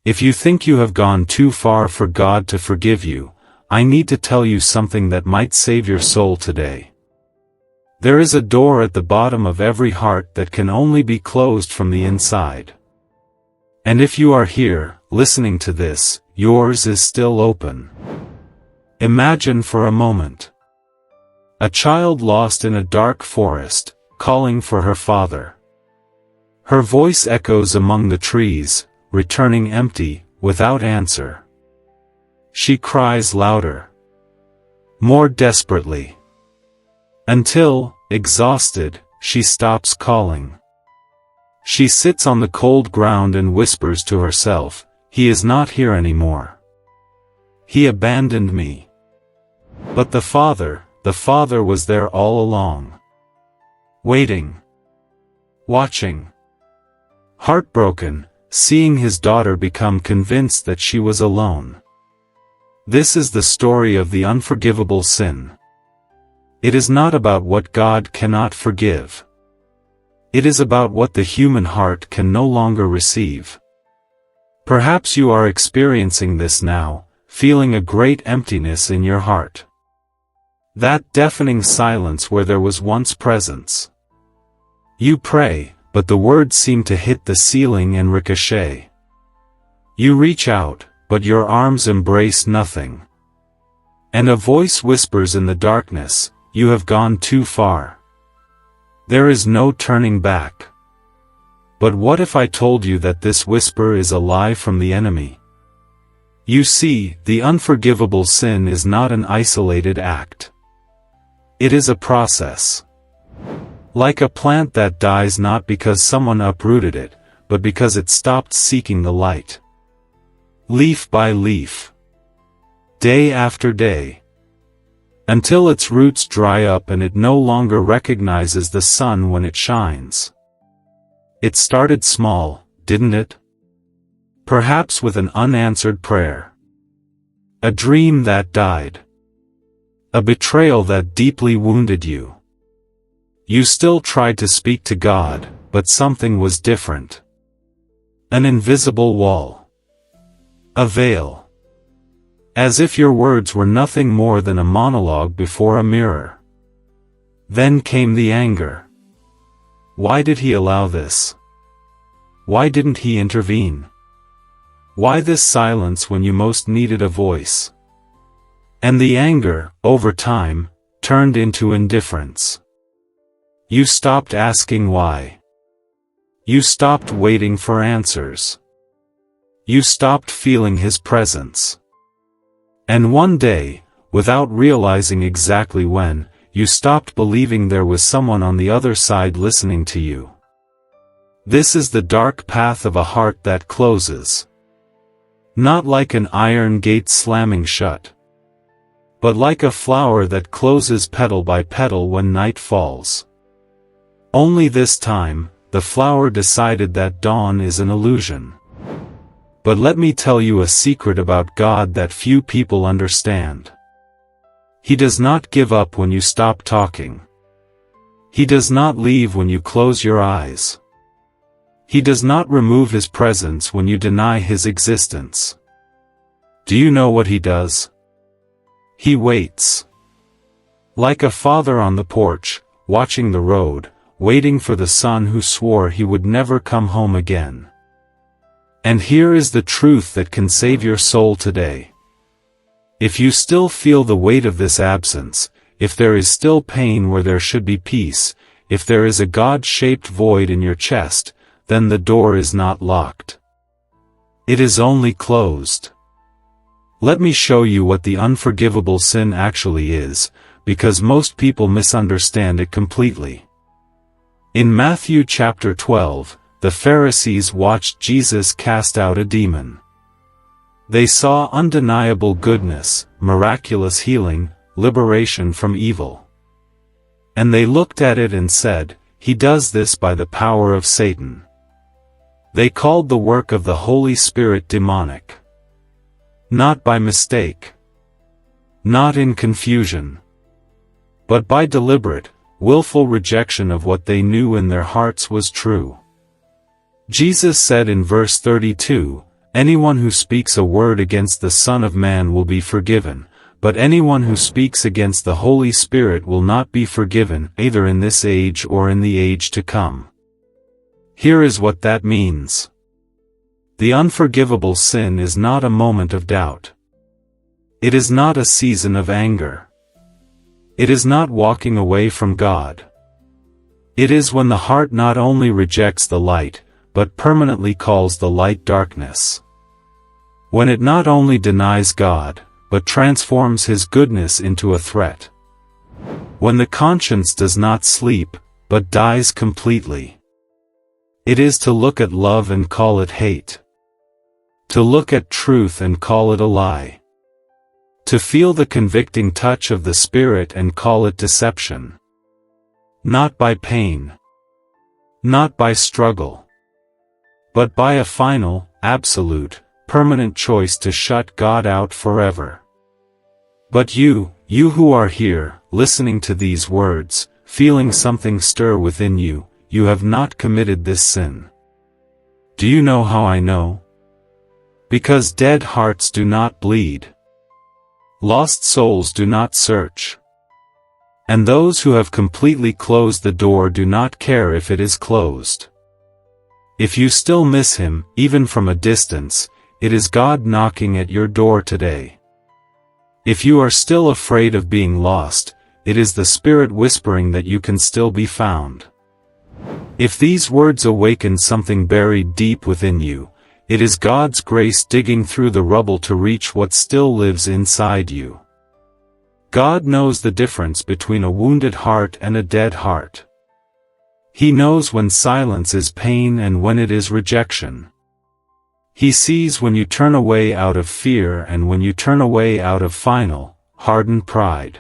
If you think you have gone too far for God to forgive you, I need to tell you something that might save your soul today. There is a door at the bottom of every heart that can only be closed from the inside. And if you are here, listening to this, yours is still open. Imagine for a moment a child lost in a dark forest, calling for her father. Her voice echoes among the trees, returning empty, without answer. She cries louder, more desperately, until, exhausted, she stops calling. She sits on the cold ground and whispers to herself, "He is not here anymore. He abandoned me." But the father was there all along. Waiting. Watching. Heartbroken, seeing his daughter become convinced that she was alone. This is the story of the unforgivable sin. It is not about what God cannot forgive. It is about what the human heart can no longer receive. Perhaps you are experiencing this now, feeling a great emptiness in your heart. That deafening silence where there was once presence. You pray, but the words seem to hit the ceiling and ricochet. You reach out, but your arms embrace nothing. And a voice whispers in the darkness, "You have gone too far. There is no turning back." But what if I told you that this whisper is a lie from the enemy? You see, the unforgivable sin is not an isolated act. It is a process. Like a plant that dies not because someone uprooted it, but because it stopped seeking the light. Leaf by leaf. Day after day. Until its roots dry up and it no longer recognizes the sun when it shines. It started small, didn't it? Perhaps with an unanswered prayer. A dream that died. A betrayal that deeply wounded you. You still tried to speak to God, but something was different. An invisible wall. A veil. As if your words were nothing more than a monologue before a mirror. Then came the anger. Why did he allow this? Why didn't he intervene? Why this silence when you most needed a voice? And the anger, over time, turned into indifference. You stopped asking why. You stopped waiting for answers. You stopped feeling his presence. And one day, without realizing exactly when, you stopped believing there was someone on the other side listening to you. This is the dark path of a heart that closes. Not like an iron gate slamming shut, but like a flower that closes petal by petal when night falls. Only this time, the flower decided that dawn is an illusion. But let me tell you a secret about God that few people understand. He does not give up when you stop talking. He does not leave when you close your eyes. He does not remove his presence when you deny his existence. Do you know what he does? He waits. Like a father on the porch, watching the road, waiting for the son who swore he would never come home again. And here is the truth that can save your soul today. If you still feel the weight of this absence, if there is still pain where there should be peace, if there is a God-shaped void in your chest, then the door is not locked. It is only closed. Let me show you what the unforgivable sin actually is, because most people misunderstand it completely. In Matthew chapter 12, the Pharisees watched Jesus cast out a demon. They saw undeniable goodness, miraculous healing, liberation from evil. And they looked at it and said, "He does this by the power of Satan." They called the work of the Holy Spirit demonic. Not by mistake. Not in confusion. But by deliberate, willful rejection of what they knew in their hearts was true. Jesus said in verse 32, Anyone who speaks a word against the Son of Man will be forgiven, but anyone who speaks against the Holy Spirit will not be forgiven, either in this age or in the age to come. Here is what that means. The unforgivable sin is not a moment of doubt. It is not a season of anger. It is not walking away from God. It is when the heart not only rejects the light, but permanently calls the light darkness. When it not only denies God, but transforms His goodness into a threat. When the conscience does not sleep, but dies completely. It is to look at love and call it hate. To look at truth and call it a lie. To feel the convicting touch of the Spirit and call it deception. Not by pain. Not by struggle. But by a final, absolute, permanent choice to shut God out forever. But you who are here, listening to these words, feeling something stir within you, you have not committed this sin. Do you know how I know? Because dead hearts do not bleed. Lost souls do not search. And those who have completely closed the door do not care if it is closed. If you still miss Him, even from a distance, it is God knocking at your door today. If you are still afraid of being lost, it is the Spirit whispering that you can still be found. If these words awaken something buried deep within you, it is God's grace digging through the rubble to reach what still lives inside you. God knows the difference between a wounded heart and a dead heart. He knows when silence is pain and when it is rejection. He sees when you turn away out of fear and when you turn away out of final, hardened pride.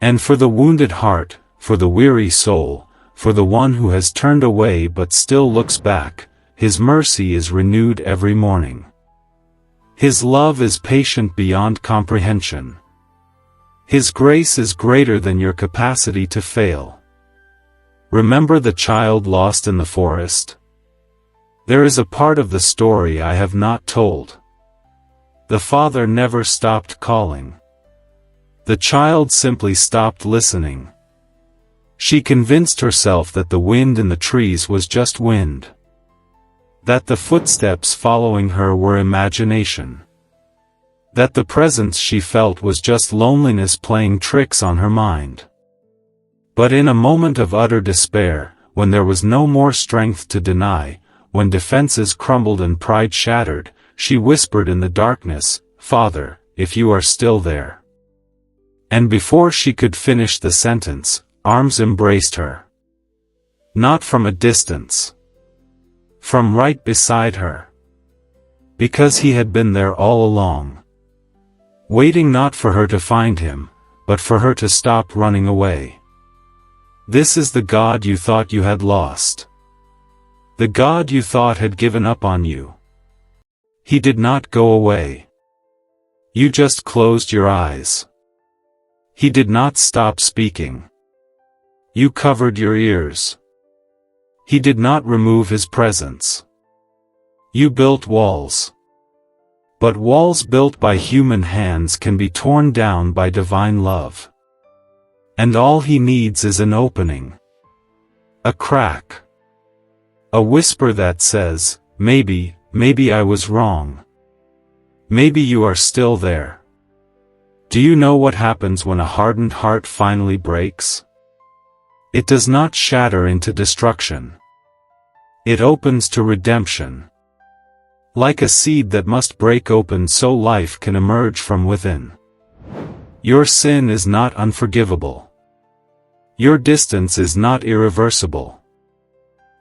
And for the wounded heart, for the weary soul, for the one who has turned away but still looks back, His mercy is renewed every morning. His love is patient beyond comprehension. His grace is greater than your capacity to fail. Remember the child lost in the forest? There is a part of the story I have not told. The father never stopped calling. The child simply stopped listening. She convinced herself that the wind in the trees was just wind. That the footsteps following her were imagination. That the presence she felt was just loneliness playing tricks on her mind. But in a moment of utter despair, when there was no more strength to deny, when defenses crumbled and pride shattered, she whispered in the darkness, "Father, if you are still there." And before she could finish the sentence, arms embraced her. Not from a distance. From right beside her. Because He had been there all along. Waiting not for her to find Him, but for her to stop running away. This is the God you thought you had lost. The God you thought had given up on you. He did not go away. You just closed your eyes. He did not stop speaking. You covered your ears. He did not remove His presence. You built walls. But walls built by human hands can be torn down by divine love. And all He needs is an opening. A crack. A whisper that says, maybe I was wrong. Maybe you are still there. Do you know what happens when a hardened heart finally breaks? It does not shatter into destruction. It opens to redemption. Like a seed that must break open so life can emerge from within. Your sin is not unforgivable. Your distance is not irreversible.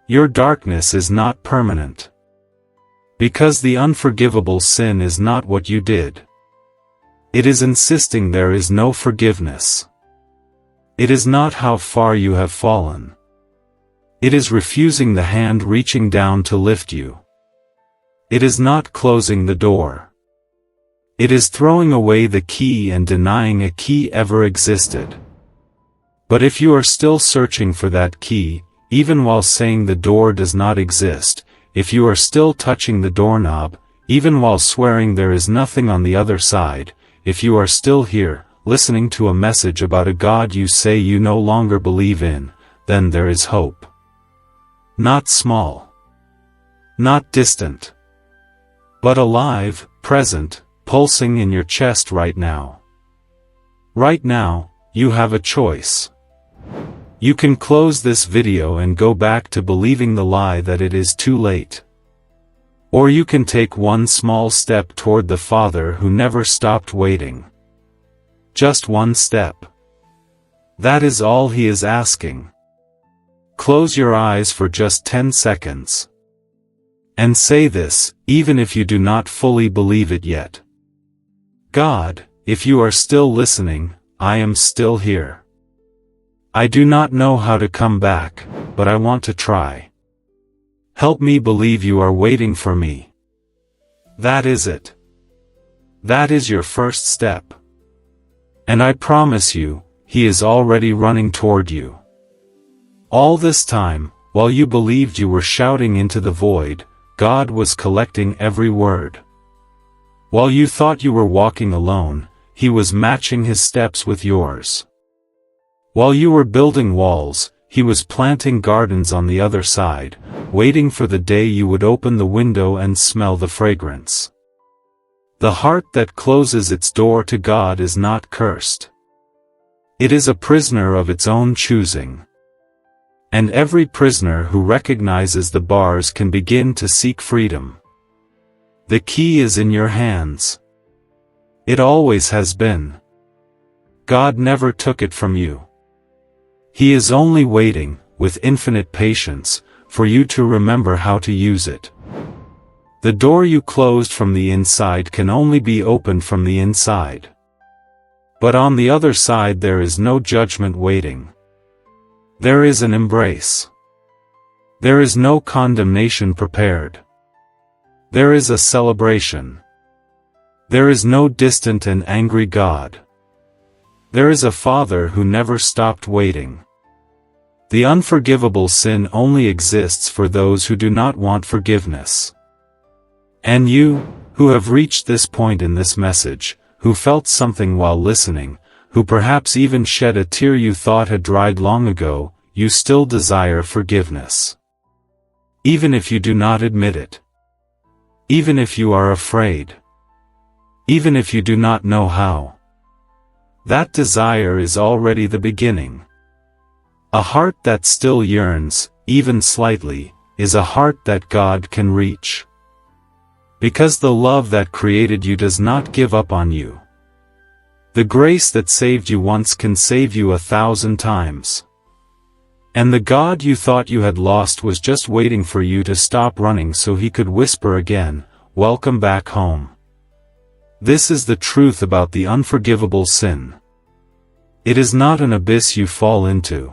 Your darkness is not permanent. Because the unforgivable sin is not what you did. It is insisting there is no forgiveness. It is not how far you have fallen. It is refusing the hand reaching down to lift you. It is not closing the door. It is throwing away the key and denying a key ever existed. But if you are still searching for that key, even while saying the door does not exist, if you are still touching the doorknob, even while swearing there is nothing on the other side. If you are still here, listening to a message about a God you say you no longer believe in, then there is hope. Not small. Not distant. But alive, present, pulsing in your chest right now. Right now, you have a choice. You can close this video and go back to believing the lie that it is too late. Or you can take one small step toward the Father who never stopped waiting. Just one step. That is all He is asking. Close your eyes for just 10 seconds. And say this, even if you do not fully believe it yet. God, if you are still listening, I am still here. I do not know how to come back, but I want to try. Help me believe you are waiting for me. That is it. That is your first step. And I promise you, He is already running toward you. All this time, while you believed you were shouting into the void, God was collecting every word. While you thought you were walking alone, He was matching His steps with yours. While you were building walls, He was planting gardens on the other side, waiting for the day you would open the window and smell the fragrance. The heart that closes its door to God is not cursed. It is a prisoner of its own choosing. And every prisoner who recognizes the bars can begin to seek freedom. The key is in your hands. It always has been. God never took it from you. He is only waiting, with infinite patience, for you to remember how to use it. The door you closed from the inside can only be opened from the inside. But on the other side there is no judgment waiting. There is an embrace. There is no condemnation prepared. There is a celebration. There is no distant and angry God. There is a Father who never stopped waiting. The unforgivable sin only exists for those who do not want forgiveness. And you, who have reached this point in this message, who felt something while listening, who perhaps even shed a tear you thought had dried long ago, you still desire forgiveness. Even if you do not admit it. Even if you are afraid. Even if you do not know how. That desire is already the beginning. A heart that still yearns, even slightly, is a heart that God can reach. Because the love that created you does not give up on you. The grace that saved you once can save you 1,000 times. And the God you thought you had lost was just waiting for you to stop running so He could whisper again, "Welcome back home." This is the truth about the unforgivable sin. It is not an abyss you fall into.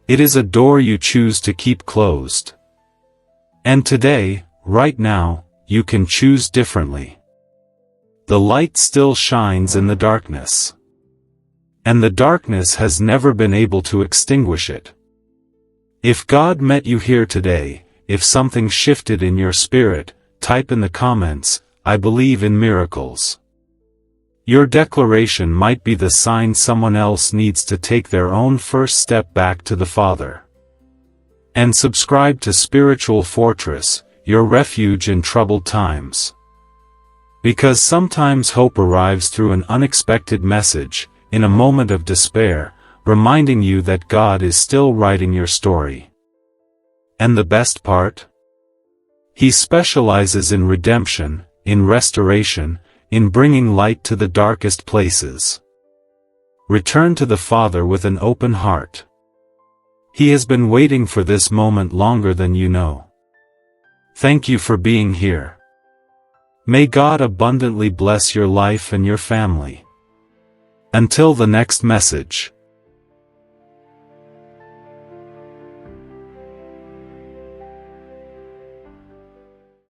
It is a door you choose to keep closed. And today, right now, you can choose differently. The light still shines in the darkness. And the darkness has never been able to extinguish it. If God met you here today, if something shifted in your spirit, type in the comments, "I believe in miracles." Your declaration might be the sign someone else needs to take their own first step back to the Father. And subscribe to Spiritual Fortress, your refuge in troubled times. Because sometimes hope arrives through an unexpected message, in a moment of despair, reminding you that God is still writing your story. And the best part? He specializes in redemption, in restoration, in bringing light to the darkest places. Return to the Father with an open heart. He has been waiting for this moment longer than you know. Thank you for being here. May God abundantly bless your life and your family. Until the next message.